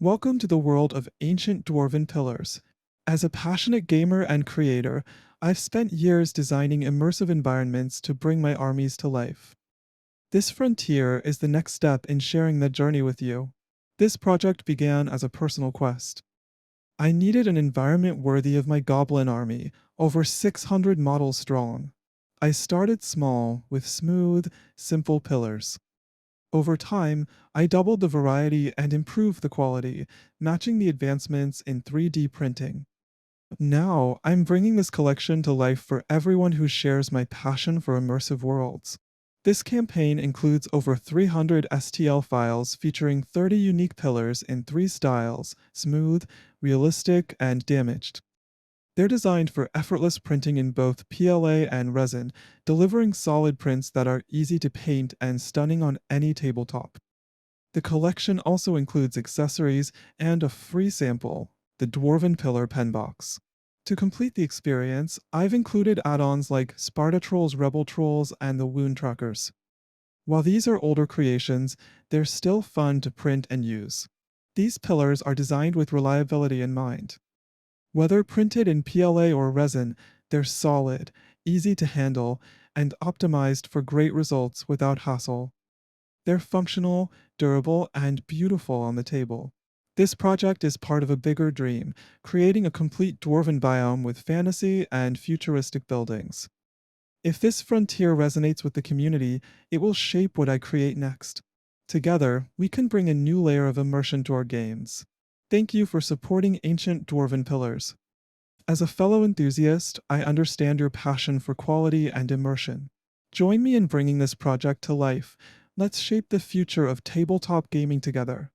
Welcome to the world of Ancient Dwarven Pillars. As a passionate gamer and creator, I've spent years designing immersive environments to bring my armies to life. This frontier is the next step in sharing that journey with you. This project began as a personal quest. I needed an environment worthy of my goblin army, over 600 models strong. I started small with smooth, simple pillars. Over time, I doubled the variety and improved the quality, matching the advancements in 3D printing. Now, I'm bringing this collection to life for everyone who shares my passion for immersive worlds. This campaign includes over 300 STL files featuring 30 unique pillars in three styles: smooth, realistic, and damaged. They're designed for effortless printing in both PLA and resin, delivering solid prints that are easy to paint and stunning on any tabletop. The collection also includes accessories and a free sample, the Dwarven Pillar Pen Box. To complete the experience, I've included add-ons like Spartatroll's Rebel Trolls and the Wound Truckers. While these are older creations, they're still fun to print and use. These pillars are designed with reliability in mind. Whether printed in PLA or resin, they're solid, easy to handle, and optimized for great results without hassle. They're functional, durable, and beautiful on the table. This project is part of a bigger dream, creating a complete dwarven biome with fantasy and futuristic buildings. If this frontier resonates with the community, it will shape what I create next. Together, we can bring a new layer of immersion to our games. Thank you for supporting Ancient Dwarven Pillars. As a fellow enthusiast, I understand your passion for quality and immersion. Join me in bringing this project to life. Let's shape the future of tabletop gaming together.